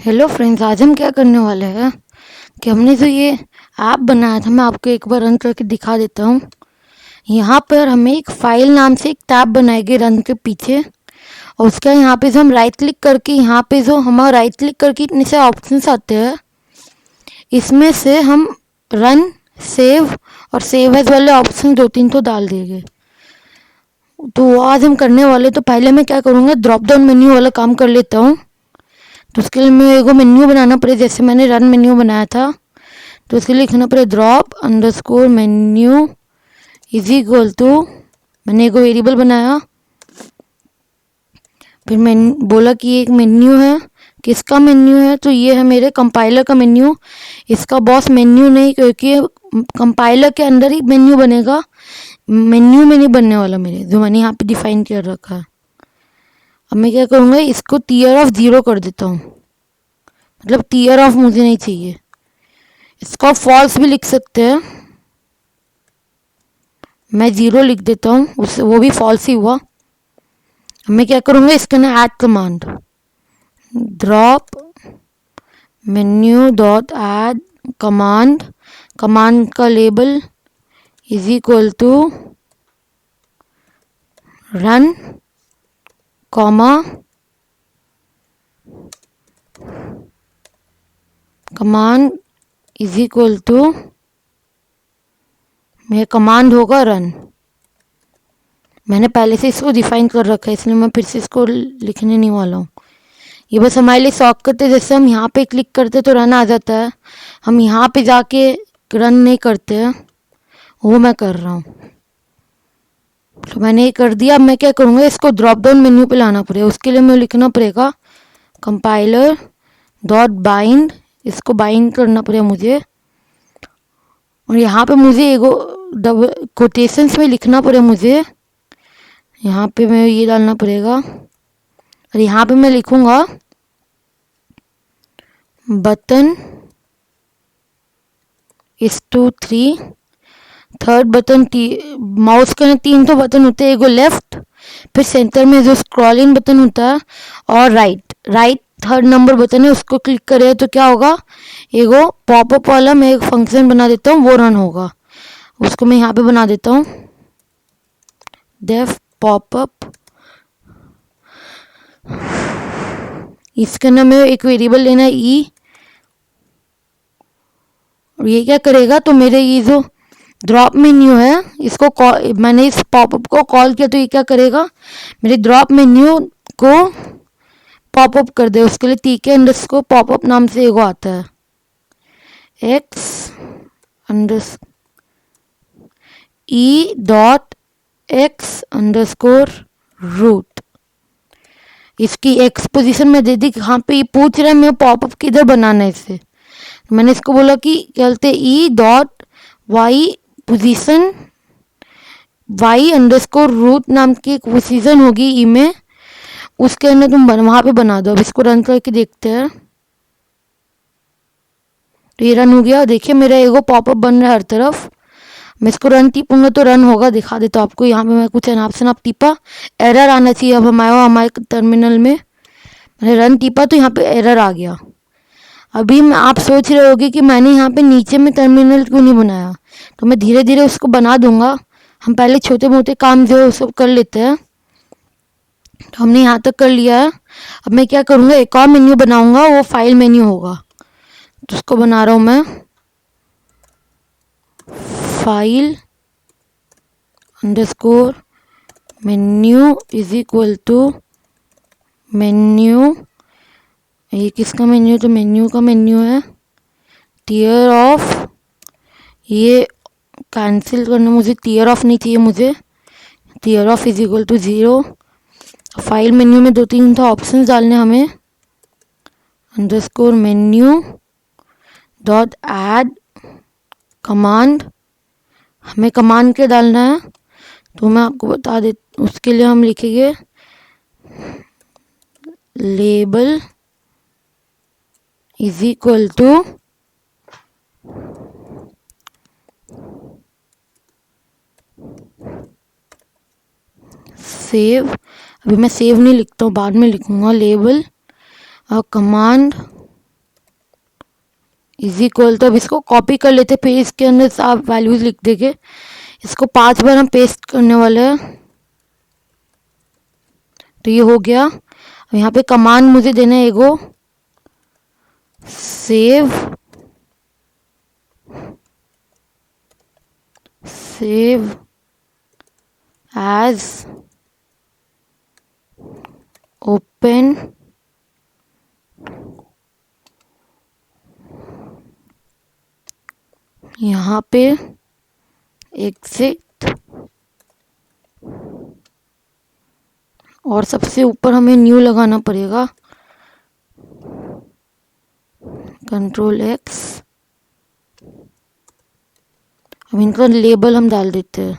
Hello friends, आज हम क्या करने वाले हैं कि हमने जो ये ऐप बनाया था, मैं आपको एक बार रन करके दिखा देता हूँ। यहाँ पर हमें एक फाइल नाम से एक टैब बनाएगी रन के पीछे, और उसका यहाँ पे जो हम राइट क्लिक करके यहाँ पे जो हमारा राइट क्लिक करके इतने से ऑप्शंस आते हैं, इसमें से हम रन, सेव और सेव एज वाले ऑप्शन 2-3 तो डाल देंगे। तो वो आज हम करने वाले। तो पहले मैं क्या करूँगा, ड्रॉप डाउन मेन्यू वाला काम कर लेता हूँ। तो उसके लिए मेरे को मेन्यू बनाना पड़े, जैसे मैंने रन मेन्यू बनाया था। तो उसके लिए लिखना पड़े drop underscore menu is equal to, मैंने एक वेरिएबल बनाया, फिर मैं बोला कि ये एक मेन्यू है। किसका मेन्यू है? तो ये है मेरे कंपाइलर का मेन्यू। इसका बॉस मेन्यू नहीं, क्योंकि कंपाइलर के अंदर ही मेन्यू बनेगा, मेन्यू में नहीं बनने वाला मेरे, जो मैंने यहाँ पे डिफाइन कर रखा है। अब मैं क्या करूँगा, इसको टीयर ऑफ 0 कर देता हूँ, मतलब टीयर ऑफ मुझे नहीं चाहिए। इसको फॉल्स भी लिख सकते हैं, मैं 0 लिख देता हूँ, उससे वो भी फॉल्स ही हुआ। मैं क्या करूँगा, इसके ना add command, drop menu dot add command, command का label is equal to run comma command is equal to, मेरा कमांड होगा रन। मैंने पहले से इसको डिफाइन कर रखा है, इसलिए मैं फिर से इसको लिखने नहीं वाला हूँ। ये बस हमारे लिए शॉर्टकट है, जैसे हम यहाँ पे क्लिक करते तो रन आ जाता है, हम यहाँ पे जाके रन नहीं करते हैं, वो मैं कर रहा हूँ। तो मैंने ये कर दिया। अब मैं क्या करूँगा, इसको ड्रॉप डाउन मेन्यू पे लाना पड़ेगा। उसके लिए मैं लिखना पड़ेगा कंपाइलर डॉट बाइंड, इसको बाइंड करना पड़ेगा मुझे, और यहाँ पे मुझे एगो डबल कोटेशंस में लिखना पड़ेगा मुझे, यहाँ पे मैं ये डालना पड़ेगा, और यहाँ पे मैं लिखूँगा button is to 3, third button mouse का 3 तो बटन होते हैं, एगो लेफ्ट, फिर सेंटर में जो स्क्रॉलिंग बटन होता है, और राइट थर्ड नंबर बटन है, उसको क्लिक करे तो क्या होगा, एगो पॉपअप वाला मैं एक फंक्शन बना देता हूँ, वो रन होगा। उसको मैं यहाँ पे बना देता हूँ, डेफ पॉपअप। इसके अंदर में एक वेरिएबल लेना है ई, और ये क्या करेगा, तो मेरे ये जो ड्रॉप मेन्यू है, इसको मैंने इस पॉपअप को कॉल किया, तो ये क्या करेगा, मेरे ड्रॉप मेन्यू को पॉपअप कर दे। उसके लिए टीके अंडरस्कोर पॉपअप नाम से एगो आता है, x underscore e dot x underscore root. इसकी एक्स पोजीशन में दे दी, यहाँ पे ये पूछ रहा है मैं पॉपअप किधर बनाना है इसे। मैंने इसको बोला कि चलते e dot y position, y underscore root नाम की एक पोजीशन होगी ई में, उसके अंदर तुम वहाँ पे बना दो। अब इसको रन करके देखते हैं, तो ये रन हो गया। देखिए मेरा एगो पॉपअप बन रहा है हर तरफ। मैं इसको रन टिपूंगा तो रन होगा, दिखा देता हूँ आपको। यहाँ पे मैं कुछ ऑप्शन आप टिपा, एरर आना चाहिए। अब हमारे टर्मिनल में मैंने रन टिपा तो यहाँ पे एरर आ गया। अभी आप सोच रहे होगे कि मैंने यहाँ पे नीचे में टर्मिनल क्यों नहीं बनाया, तो मैं धीरे धीरे उसको बना दूंगा। हम पहले छोटे मोटे काम जो है सब कर लेते हैं। तो हमने यहाँ तक कर लिया है। अब मैं क्या करूँगा, एक और मेन्यू बनाऊंगा, वो फाइल मेन्यू होगा। तो उसको बना रहा हूँ मैं, file underscore menu is equal to menu, ये किसका मेन्यू, तो मेन्यू का मेन्यू है, टीयर ऑफ, ये कैंसिल करना, मुझे टीयर ऑफ नहीं चाहिए, मुझे tear off is equal to 0। File menu में 2-3 तो ऑप्शन डालने हमें, underscore menu dot add command, हमें कमांड के डालना है, तो मैं आपको बता दे। उसके लिए हम लिखेंगे label is equal to save. अभी मैं सेव नहीं लिखता हूँ, बाद में लिखूंगा, लेबल और कमांड इज इक्वल तो अब इसको कॉपी कर लेते, फिर इसके अंदर आप वैल्यूज लिख देंगे। इसको 5 बार हम पेस्ट करने वाले हैं। तो ये हो गया। अब यहाँ पे कमांड मुझे देना है एगो सेव एज ओपन यहाँ पे एग्जिट, और सबसे ऊपर हमें न्यू लगाना पड़ेगा, कंट्रोल एक्स। अब इनका लेबल हम डाल देते हैं।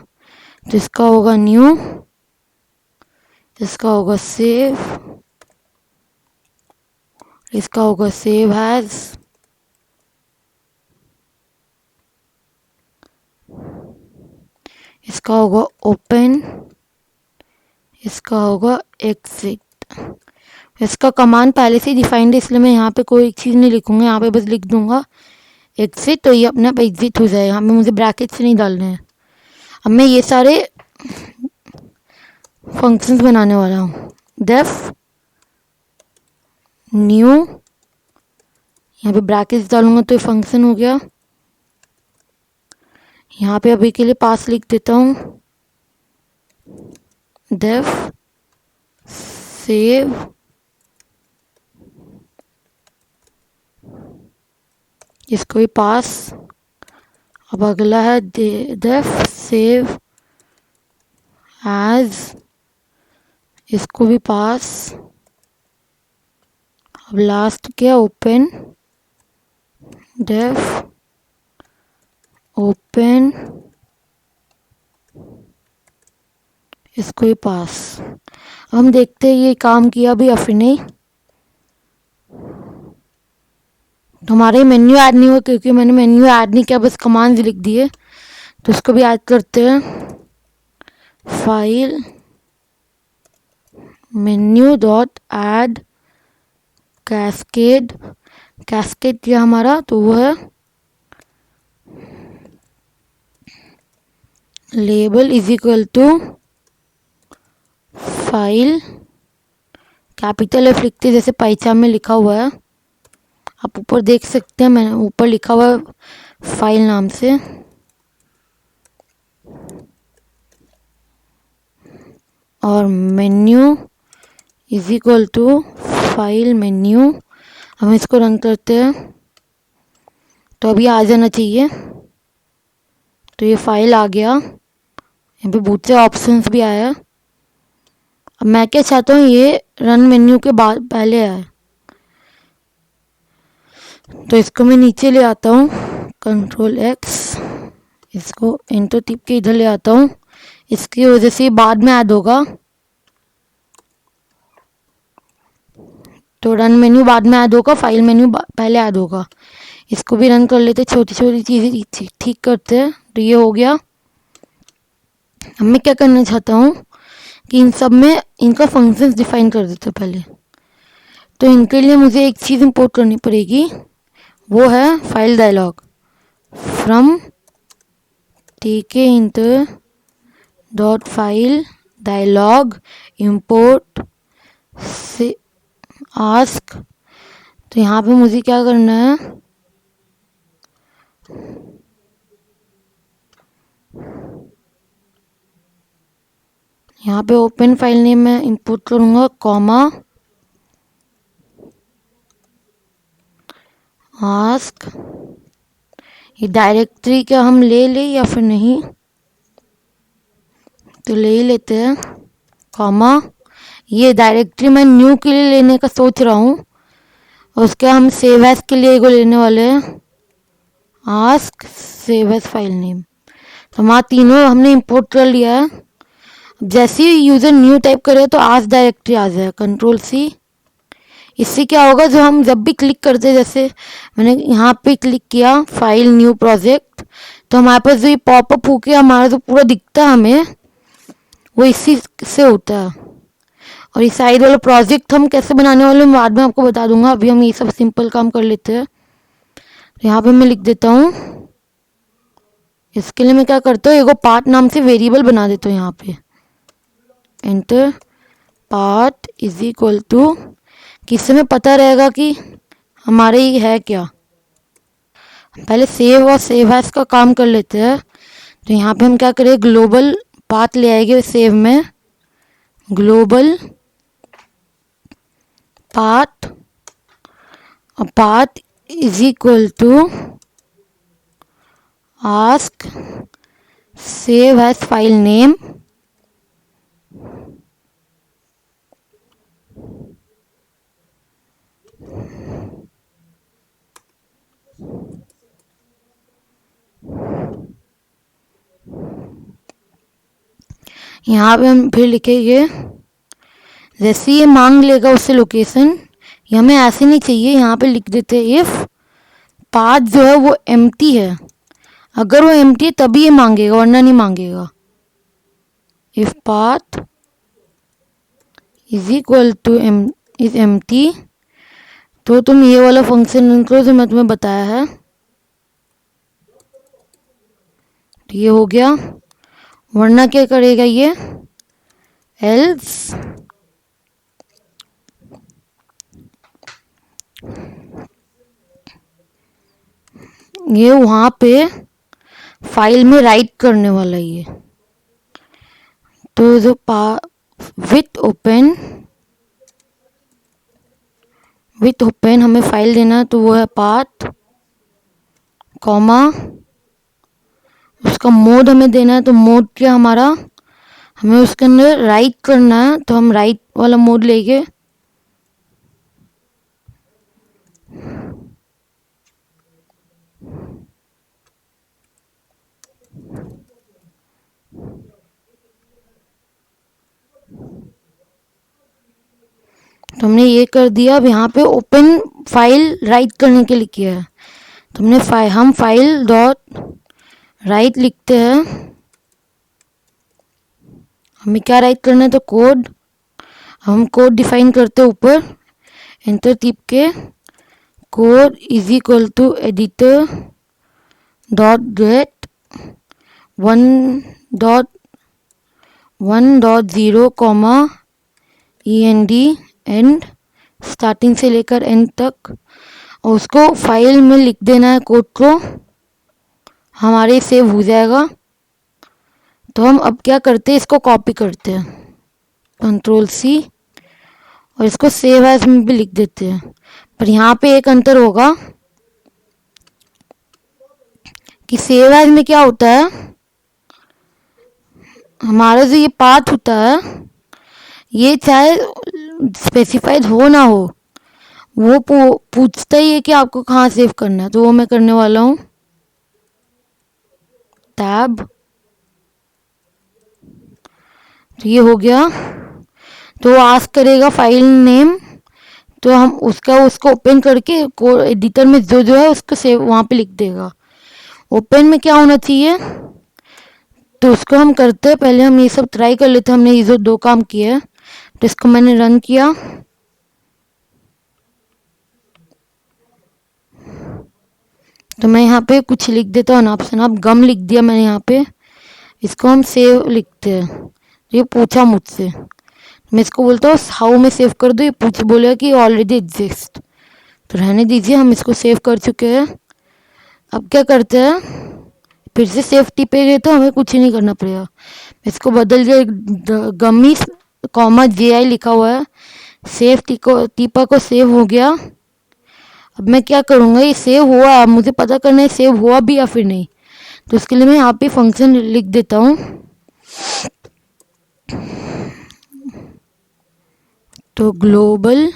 तो इसका होगा न्यू, इसका होगा सेव, इसका होगा सेव एज, इसका होगा ओपन, इसका होगा एग्जिट। इसका कमांड पहले से डिफाइंड है, इसलिए मैं यहाँ पे कोई चीज़ नहीं लिखूंगा, यहाँ पे बस लिख दूंगा एग्जिट, तो ये अपने आप एग्जिट हो जाएगा। हमें मुझे ब्रैकेट से नहीं डालने हैं। अब मैं ये सारे फंक्शंस बनाने वाला हूँ। डेफ न्यू, यहाँ पे ब्रैकेट्स डालूंगा तो ये फंक्शन हो गया। यहाँ पे अभी के लिए पास लिख देता हूँ, डेफ सेव इसको भी पास। अब अगला है डेफ सेव एज, इसको भी पास। अब लास्ट क्या, ओपन, डेफ ओपन, इसको भी पास। अब हम देखते हैं ये काम किया भी या फिर नहीं। तो हमारे मेन्यू ऐड नहीं हुआ क्योंकि मैंने मेन्यू ऐड नहीं किया, बस कमांड्स लिख दिए। तो इसको भी ऐड करते हैं, file menu dot add cascade. Cascade क्या हमारा, तो वो है label is equal to file, capital F लिखते जैसे पहचान में लिखा हुआ है, आप ऊपर देख सकते हैं, मैंने ऊपर लिखा हुआ है फाइल नाम से। और menu is equal to file menu. हम इसको रन करते हैं तो अभी आ जाना चाहिए। तो ये फाइल आ गया, यहाँ पे बहुत से ऑप्शंस भी आया। अब मैं क्या चाहता हूँ, ये रन मेन्यू के बाद पहले आए, तो इसको मैं नीचे ले आता हूँ, कंट्रोल एक्स, इसको एंटर टिप के इधर ले आता हूँ। इसकी वजह से बाद में ऐड होगा, तो रन मेन्यू बाद में ऐड होगा, फाइल मेन्यू पहले ऐड होगा। इसको भी रन कर लेते, छोटी छोटी चीज़ें ठीक करते हैं। तो ये हो गया। अब मैं क्या करना चाहता हूँ कि इन सब में इनका फंक्शंस डिफाइन कर देते पहले। तो इनके लिए मुझे एक चीज़ इंपोर्ट करनी पड़ेगी, वो है file dialog from tkinter dot file dialog import से आस्क। तो यहाँ पे मुझे क्या करना है, यहाँ पे ओपन फाइल नेम में इंपोर्ट करूँगा, कॉमा आस्क। ये डायरेक्टरी क्या हम ले या फिर नहीं, तो ले ही लेते हैं, कॉमा। ये डायरेक्टरी मैं न्यू के लिए लेने का सोच रहा हूँ, और उसके हम सेव एज के लिए एगो लेने वाले हैं, ask save as file name. तो हमारा तीनों हमने इंपोर्ट कर लिया है। जैसे ही यूज़र न्यू टाइप करे तो आस्क डायरेक्टरी आ जाए, कंट्रोल सी। इससे क्या होगा, जो हम जब भी क्लिक करते, जैसे मैंने यहाँ पे क्लिक किया फाइल न्यू प्रोजेक्ट, तो हमारे पास जो ये पॉपअप होके हमारा जो पूरा दिखता है हमें, वो इसी से होता है। और इस साइड वाला प्रोजेक्ट हम कैसे बनाने वाले हैं बाद में आपको बता दूंगा, अभी हम ये सब सिंपल काम कर लेते हैं। यहाँ पे मैं लिख देता हूँ। इसके लिए मैं क्या करता हूँ, एगो पार्ट नाम से वेरिएबल बना देता हूँ यहाँ पे। Enter part is equal to, किससे में पता रहेगा कि हमारे ये है क्या। पहले सेव और सेव एज का काम कर लेते हैं। तो यहाँ पे हम क्या करें, ग्लोबल पाथ ले आएंगे सेव में। Global path, path is equal to ask save as file name. यहाँ पे हम फिर लिखेंगे, जैसे ये मांग लेगा उससे लोकेशन, ये हमें ऐसे नहीं चाहिए। यहाँ पे लिख देते हैं इफ पाथ जो है वो एम्प्टी है। अगर वो एम्प्टी है तभी ये मांगेगा, वरना नहीं मांगेगा। If path is equal two is empty, तो तुम ये वाला फंक्शन करो जो मैं तुम्हें बताया है। तो ये हो गया, वरना क्या करेगा ये, एल्स ये वहाँ पे फाइल में राइट करने वाला ये। तो जो विथ ओपन हमें फाइल देना है, तो वो है पाथ कॉमा, उसका मोड हमें देना है। तो मोड क्या हमारा, हमें उसके अंदर राइट करना है, तो हम राइट वाला मोड लेंगे। तो हमने ये कर दिया। अब यहाँ पे ओपन फाइल राइट करने के लिए किया है। तो हमने हम फाइल डॉट राइट लिखते हैं। हमें क्या राइट करना है, तो कोड। हम कोड डिफाइन करते हैं ऊपर, एंटर टिप के, code is equal to editor dot get 1.1.0 comma END end, starting से लेकर एंड तक। और उसको फाइल में लिख देना है कोड को, हमारे सेव हो जाएगा। तो हम अब क्या करते हैं, इसको कॉपी करते हैं, कंट्रोल सी, और इसको सेव एज में भी लिख देते हैं। पर यहाँ पे एक अंतर होगा कि सेव एज में क्या होता है, हमारा जो ये पाथ होता है, ये चाहे स्पेसिफाइड हो ना हो, वो पूछता ही है कि आपको कहाँ सेव करना है। तो वो मैं करने वाला हूँ, टैब। तो ये हो गया। तो वो आस्क करेगा फाइल नेम, तो हम उसको ओपन करके एडिटर में जो जो है उसको सेव वहाँ पे लिख देगा। ओपन में क्या होना चाहिए, तो उसको हम करते हैं। पहले हम ये सब ट्राई कर लेते हैं। हमने ये जो दो काम किए हैं, तो इसको मैंने रन किया। तो मैं यहाँ पे कुछ लिख देता हूँ, नाप से नाप गम लिख दिया मैंने यहाँ पे। इसको हम सेव लिखते हैं। ये पूछा मुझसे, मैं इसको बोलता हूँ हाउ में सेव कर दो। ये बोलेगा कि ऑलरेडी एग्जिस्ट। तो रहने दीजिए, हम इसको सेव कर चुके हैं। अब क्या करते हैं, फिर से सेव टिपेंगे तो हमें कुछ नहीं करना पड़ेगा। इसको बदल दिया, गमी कॉमा JI लिखा हुआ है। सेव टिपा को सेव हो गया। अब मैं क्या करूँगा, ये सेव हुआ, अब मुझे पता करना है सेव हुआ भी या फिर नहीं। तो उसके लिए मैं यहाँ पे फंक्शन लिख देता हूँ। तो global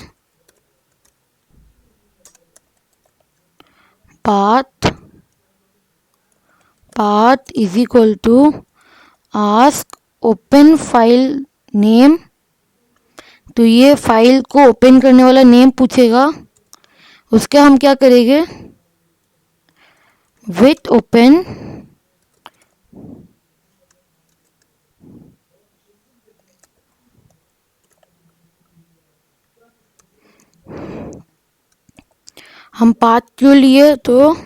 path is equal to ask open file name. तो ये फाइल को ओपन करने वाला नेम पूछेगा। उसके हम क्या करेंगे, विथ ओपन हम पाथ क्यों लिए, तो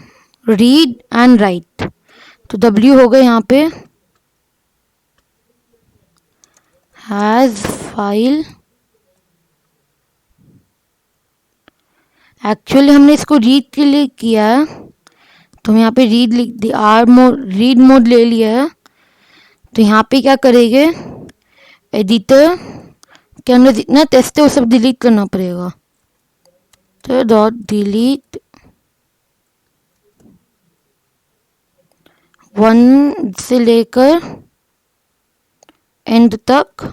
रीड एंड राइट। तो W होगा यहाँ पे हैज फाइल। एक्चुअली हमने इसको रीड के लिए किया है, तो हम यहाँ पे रीड लिख दी, आर मोड रीड मोड ले लिया है। तो यहाँ पे क्या करेंगे, एडिटर के अंदर जितना टेस्ट है वो सब डिलीट करना पड़ेगा। तो डॉट डिलीट 1 से लेकर एंड तक।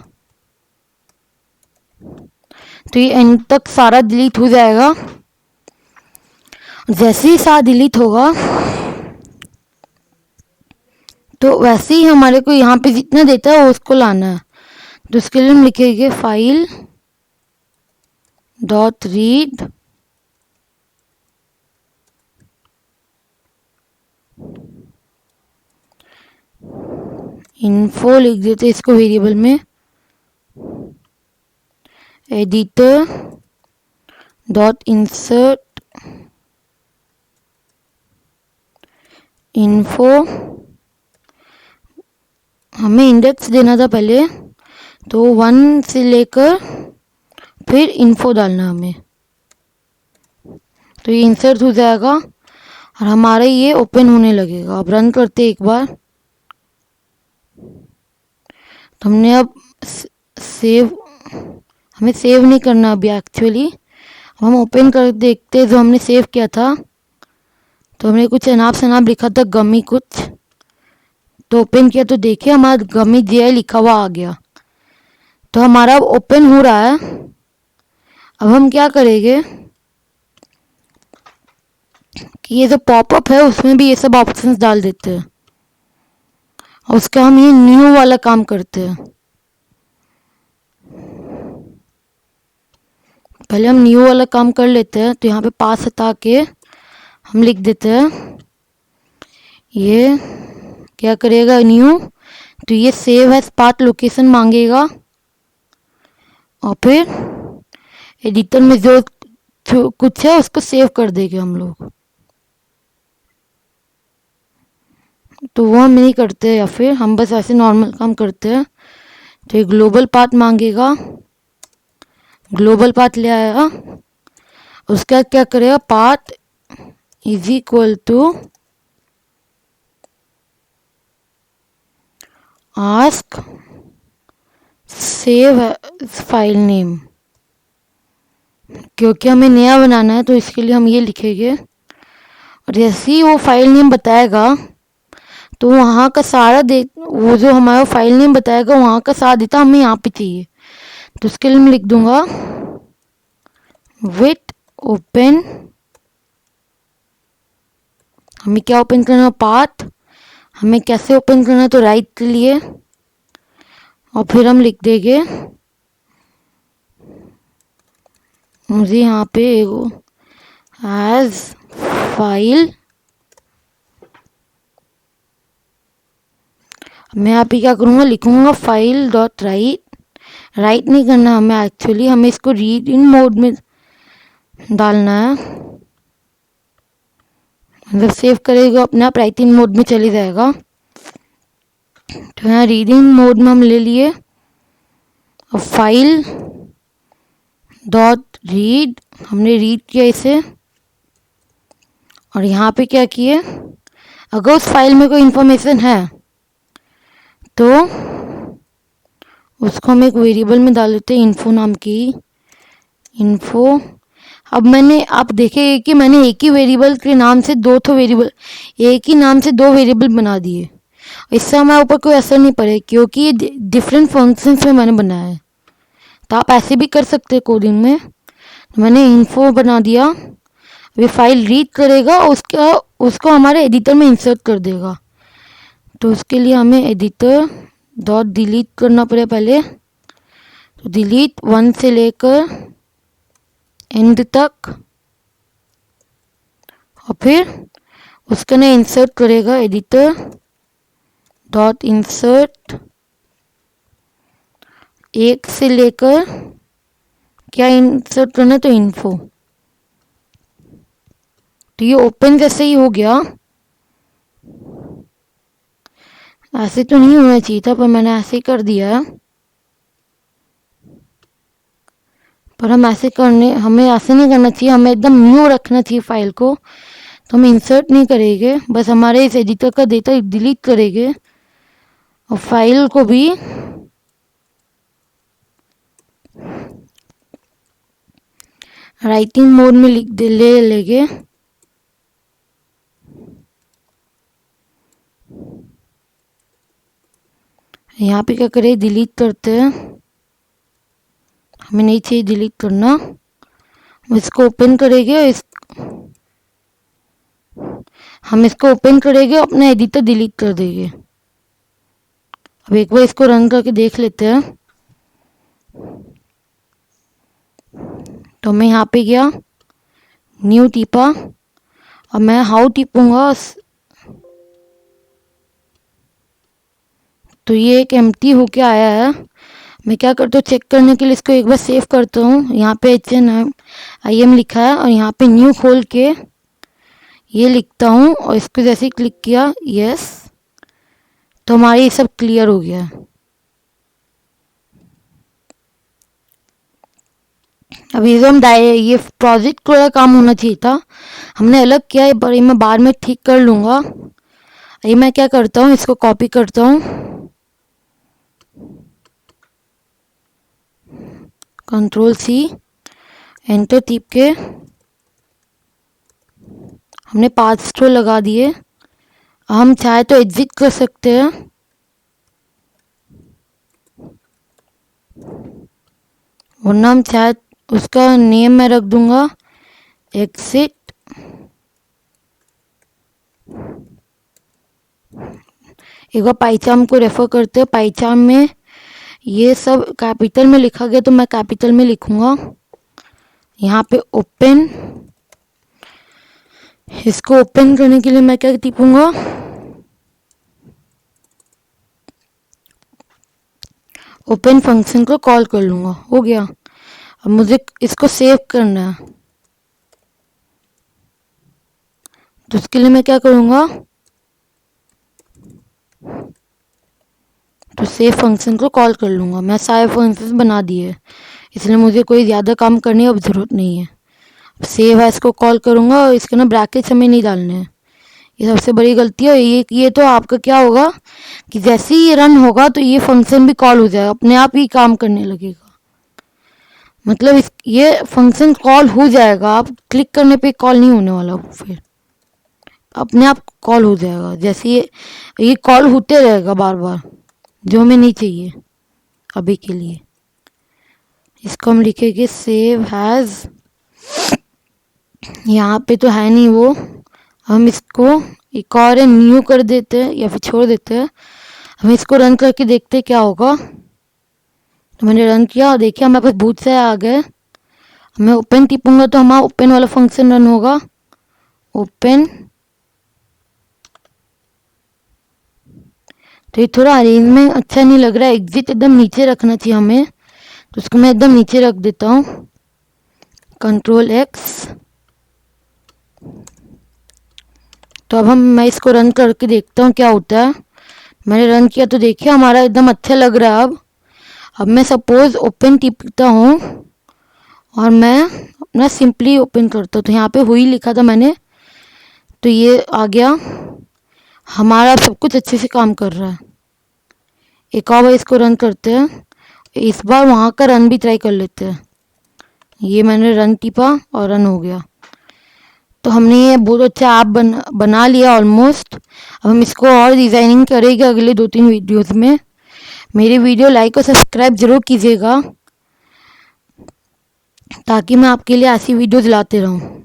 तो ये एंड तक सारा डिलीट हो जाएगा। जैसे ही सारा डिलीट होगा तो वैसे ही हमारे को यहाँ पे जितना डेटा है उसको लाना है। तो उसके लिए हम लिखेंगे फाइल डॉट रीड इन्फो लिख देते इसको वेरिएबल में, एडिटर डॉट इंसर्ट इन्फो। हमें इंडेक्स देना था पहले, तो 1 से लेकर फिर इन्फो डालना हमें। तो ये इंसर्ट हो जाएगा और हमारा ये ओपन होने लगेगा। अब रन करते एक बार। तो हमने अब सेव, हमें सेव नहीं करना अभी एक्चुअली। हम ओपन कर देखते जो हमने सेव किया था। तो हमने कुछ अनाप शनाप लिखा था, गमी कुछ। तो ओपन किया तो देखिए हमारा गमी जी लिखा हुआ आ गया। तो हमारा अब ओपन हो रहा है। अब हम क्या करेंगे कि ये जो पॉपअप है उसमें भी ये सब ऑप्शंस डाल देते हैं और उसका हम ये न्यू वाला काम करते हैं। पहले हम न्यू वाला काम कर लेते हैं। तो यहाँ पे पास हटा के हम लिख देते हैं, ये क्या करेगा न्यू। तो ये सेव एज पाथ लोकेशन मांगेगा और फिर एडिटर में जो कुछ है उसको सेव कर देंगे हम लोग। तो वो हम नहीं करते, या फिर हम बस ऐसे नॉर्मल काम करते हैं। तो ये ग्लोबल पाथ मांगेगा, ग्लोबल पाथ ले आएगा। उसका क्या करेगा, path is equal to ask save file name. क्योंकि हमें नया बनाना है तो इसके लिए हम ये लिखेंगे। और जैसे ही वो फाइल नेम बताएगा तो वहाँ का सारा वो जो हमारा फाइल नेम बताएगा वहाँ का सारा डेटा हमें यहाँ पे चाहिए। तो उसके लिए मैं लिख दूंगा विथ ओपन। हमें क्या ओपन करना, पाथ। हमें कैसे ओपन करना, तो राइट के लिए। और फिर हम लिख देंगे मुझे यहाँ पे एज फाइल। मैं यहाँ पे क्या करूँगा, लिखूंगा फाइल डॉट राइट। राइट नहीं करना हमें एक्चुअली, हमें इसको रीड इन मोड में डालना है। मतलब सेव करेगा अपने आप राइट इन मोड में चले जाएगा। तो यहाँ रीडिंग मोड में हम ले लिए और फाइल डॉट रीड, हमने रीड किया इसे। और यहाँ पे क्या किए, अगर उस फाइल में कोई इंफॉर्मेशन है तो उसको हम एक वेरिएबल में डाल देते हैं, इन्फो नाम की इन्फो। अब आप देखेंगे कि मैंने एक ही वेरिएबल के नाम से एक ही नाम से 2 वेरिएबल बना दिए। इससे हमारे ऊपर कोई असर नहीं पड़े क्योंकि ये डिफरेंट फंक्शंस में मैंने बनाया है। तो आप ऐसे भी कर सकते हैं कोडिंग में। तो मैंने इन्फो बना दिया। अभी फाइल रीड करेगा, उसको हमारे एडिटर में इंसर्ट कर देगा। तो उसके लिए हमें एडिटर डॉट डिलीट करना पड़े पहले। तो डिलीट 1 से लेकर एंड तक और फिर उसके ने इंसर्ट करेगा एडिटर डॉट इंसर्ट 1 से लेकर क्या इंसर्ट करना, तो इन्फो। तो ये ओपन जैसे ही हो गया ऐसे तो नहीं होना चाहिए था, पर मैंने ऐसे ही कर दिया है। पर हमें ऐसे नहीं करना चाहिए, हमें एकदम न्यू रखना चाहिए फाइल को। तो हम इंसर्ट नहीं करेंगे, बस हमारे इस एडिटर का डेटा डिलीट करेंगे और फाइल को भी राइटिंग मोड में ले लेंगे। यहाँ पे क्या करें, डिलीट करते हैं, हमें नहीं चाहिए डिलीट करना। इसको ओपन करेंगे और हम इसको ओपन करेंगे, अपना एडिटर डिलीट कर देंगे। अब एक बार इसको रन करके देख लेते हैं। तो मैं यहाँ पे गया, न्यू टिपा, अब मैं हाउ टिपूंगा तो ये एक एम्प्टी होके आया है। मैं क्या करता हूँ, चेक करने के लिए इसको एक बार सेव करता हूँ। यहाँ पे HNIM लिखा है और यहाँ पे न्यू खोल के ये लिखता हूँ और इसको जैसे ही क्लिक किया यस, तो हमारी ये सब क्लियर हो गया। अब ये प्रोजेक्ट का काम होना चाहिए था, हमने अलग किया है, पर ये मैं बाद में ठीक कर लूँगा। ये मैं क्या करता हूँ, इसको कॉपी करता हूँ, Ctrl+C, एंटर टिप के हमने 5 रो लगा दिए। हम चाहे तो एग्जिट कर सकते हैं, वरना हम चाहे उसका नेम मैं रख दूंगा एग्जिट। एक बार पाइचार्म को रेफर करते हैं, पाइचार्म में ये सब कैपिटल में लिखा गया तो मैं कैपिटल में लिखूंगा। यहाँ पे ओपन, इसको ओपन करने के लिए मैं क्या टिपूंगा, ओपन फंक्शन को कॉल कर लूँगा, हो गया। अब मुझे इसको सेव करना है, तो उसके लिए मैं क्या करूँगा, तो सेव फंक्शन को कॉल कर लूँगा। मैं सारे फंक्शन बना दिए, इसलिए मुझे कोई ज़्यादा काम करने की अब ज़रूरत नहीं है। सेव है, इसको कॉल करूँगा और इसके ना ब्रैकेट्स हमें नहीं डालने हैं, ये सबसे बड़ी गलती है। ये तो आपका क्या होगा कि जैसे ही ये रन होगा तो ये फंक्शन भी कॉल हो जाएगा, अपने आप ही काम करने लगेगा। मतलब ये फंक्शन कॉल हो जाएगा, आप क्लिक करने पे कॉल नहीं होने वाला, फिर अपने आप कॉल हो जाएगा। जैसे ये कॉल होते रहेगा बार बार, जो हमें नहीं चाहिए अभी के लिए। इसको हम लिखेंगे सेव हैज़, यहाँ पे तो है नहीं वो, हम इसको एक और न्यू कर देते हैं या फिर छोड़ देते हैं। हम इसको रन करके देखते हैं क्या होगा। तो मैंने रन किया और देखिए हमारे पास बहुत से आ गए। मैं ओपन टिपूंगा तो हमारा ओपन वाला फंक्शन रन होगा, ओपन। तो ये थोड़ा अरेंजमेंट अच्छा नहीं लग रहा है, एग्जिट एकदम नीचे रखना चाहिए हमें, तो उसको मैं एकदम नीचे रख देता हूँ, Ctrl+X। तो अब मैं इसको रन करके देखता हूँ क्या होता है। मैंने रन किया तो देखिए हमारा एकदम अच्छा लग रहा है। अब मैं सपोज ओपन टिपता हूँ और मैं अपना सिंपली ओपन करता हूँ, तो यहाँ पे हुई लिखा था मैंने, तो ये आ गया, हमारा सब कुछ अच्छे से काम कर रहा है। एक और बार इसको रन करते हैं, इस बार वहाँ का रन भी ट्राई कर लेते हैं। ये मैंने रन टिपा और रन हो गया। तो हमने ये बहुत अच्छा ऐप बना लिया ऑलमोस्ट। अब हम इसको और डिज़ाइनिंग करेंगे अगले 2-3 वीडियोस में। मेरी वीडियो लाइक और सब्सक्राइब जरूर कीजिएगा, ताकि मैं आपके लिए ऐसी वीडियोस लाते रहूँ।